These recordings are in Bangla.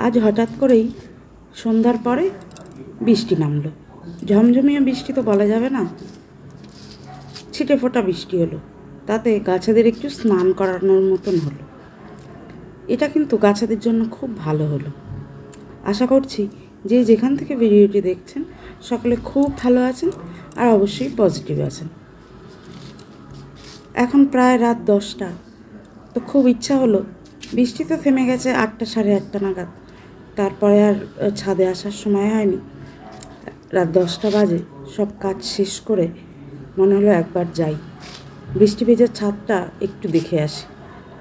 আজ হঠাৎ করেই সন্ধ্যার পরে বৃষ্টি নামলো। ঝমঝমিয়ে বৃষ্টি তো বলা যাবে না, ছিটে ফোঁটা বৃষ্টি হলো, তাতে গাছেদের একটু স্নান করানোর মতন হলো। এটা কিন্তু গাছেদের জন্য খুব ভালো হলো। আশা করছি যে যেখান থেকে ভিডিওটি দেখছেন সকলে খুব ভালো আছেন আর অবশ্যই পজিটিভ আছেন। এখন প্রায় রাত 10টা, তো খুব ইচ্ছা হলো, বৃষ্টি তো থেমে গেছে 8টা সাড়ে 8টা নাগাদ, তারপরে আর ছাদে আসার সময় হয়নি। রাত 10টা বাজে, সব কাজ শেষ করে মনে হলো একবার যাই, বৃষ্টি ভেজা ছাদটা একটু দেখে আসি।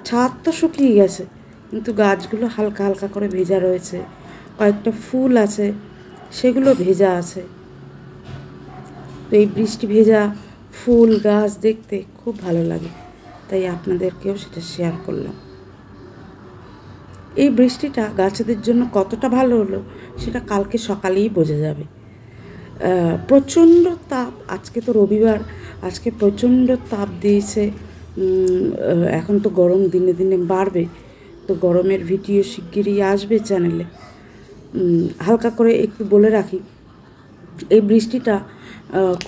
ছাদ তো শুকিয়ে গেছে, কিন্তু গাছগুলো হালকা হালকা করে ভেজা রয়েছে, কয়েকটা ফুল আছে সেগুলো ভেজা আছে। তো এই বৃষ্টি ভেজা ফুল গাছ দেখতে খুব ভালো লাগে, তাই আপনাদেরকেও সেটা শেয়ার করলাম। এই বৃষ্টিটা গাছেদের জন্য কতটা ভালো হলো সেটা কালকে সকালেই বোঝা যাবে। প্রচণ্ড তাপ, আজকে তো রবিবার, আজকে প্রচণ্ড তাপ দিয়েছে। এখন তো গরম দিনে দিনে বাড়বে, তো গরমের ভিডিও শিগগিরই আসবে চ্যানেলে। হালকা করে একটু বলে রাখি, এই বৃষ্টিটা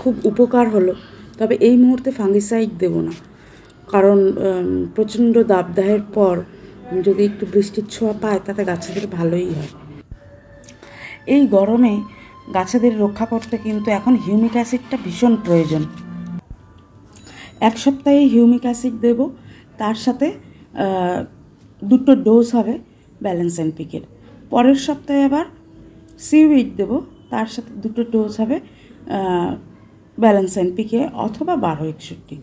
খুব উপকার হলো, তবে এই মুহূর্তে ফাঙ্গিসাইড দেব না, কারণ প্রচণ্ড দাবদাহের পর যদি একটু বৃষ্টির ছোঁয়া পায় তাতে গাছেদের ভালোই হয়। এই গরমে গাছেদের রক্ষা করতে কিন্তু এখন হিউমিক অ্যাসিডটা ভীষণ প্রয়োজন। 1 সপ্তাহে হিউমিক অ্যাসিড দেব, তার সাথে 2টো ডোজ হবে ব্যালেন্স এনপিকের। পরের সপ্তাহে আবার সিউইড দেব, তার সাথে 2টো ডোজ হবে ব্যালেন্স এনপিকে অথবা 1261।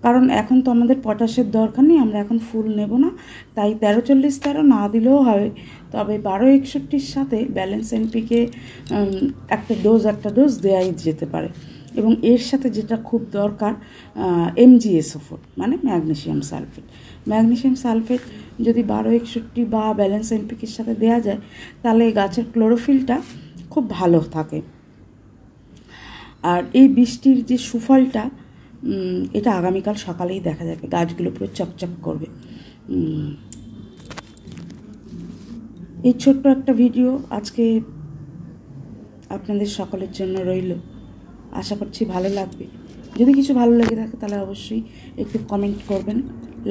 কারণ এখন তো আমাদের পটাশের দরকার নেই, আমরা এখন ফুল নেব না, তাই 13-40-13 না দিলেও হবে, তবে 1261-র সাথে ব্যালেন্স এনপিকে একটা ডোজ দেওয়াই যেতে পারে। এবং এর সাথে যেটা খুব দরকার MgSO4 মানে ম্যাগনেসিয়াম সালফেট। ম্যাগনেসিয়াম সালফেট যদি 1261 বা ব্যালেন্স এনপিকের সাথে দেওয়া যায় তাহলে গাছের ক্লোরোফিলটা খুব ভালো থাকে। আর এই বৃষ্টির যে সুফলটা, এটা আগামীকাল সকালেই দেখা যাবে, গাছগুলো পুরো চকচক করবে। এই ছোট্ট একটা ভিডিও আজকে আপনাদের সকলের জন্য রইল, আশা করছি ভালো লাগবে। যদি কিছু ভালো লেগে থাকে তাহলে অবশ্যই একটু কমেন্ট করবেন,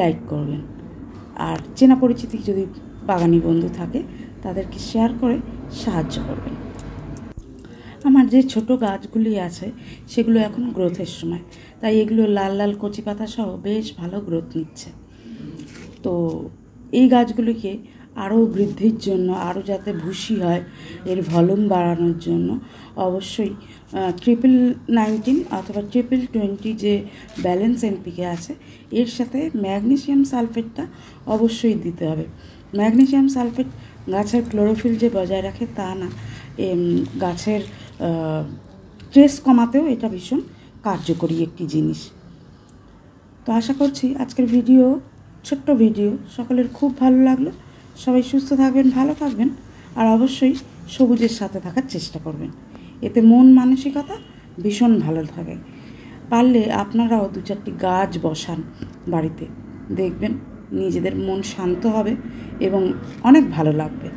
লাইক করবেন, আর চেনা পরিচিতি যদি বাগানি বন্ধু থাকে তাদেরকে শেয়ার করে সাহায্য করবেন। আমার যে ছোট গাছগুলি আছে সেগুলো এখন গ্রোথের সময়, তাই এগুলো লাল লাল কচি পাতা সহ বেশ ভালো গ্রোথ নিচ্ছে। তো এই গাছগুলিকে আরও বৃদ্ধির জন্য, আরও যাতে ভুসি হয়, এর ভলিউম বাড়ানোর জন্য অবশ্যই 1919 অথবা 2020 যে ব্যালেন্স এনপিকে আছে এর সাথে ম্যাগনেসিয়াম সালফেটটা অবশ্যই দিতে হবে। ম্যাগনেসিয়াম সালফেট গাছের ক্লোরোফিল যে বজায় রাখে তা না, গাছের স্ট্রেস কমাতেও এটা ভীষণ কার্যকরী একটি জিনিস। তো আশা করছি আজকের ভিডিও, ছোট্ট ভিডিও, সকলের খুব ভালো লাগলো। সবাই সুস্থ থাকবেন, ভালো থাকবেন, আর অবশ্যই সবুজের সাথে থাকার চেষ্টা করবেন, এতে মন মানসিকতা ভীষণ ভালো থাকে। পারলে আপনারাও 2-4টি গাছ বসান বাড়িতে, দেখবেন নিজেদের মন শান্ত হবে এবং অনেক ভালো লাগবে।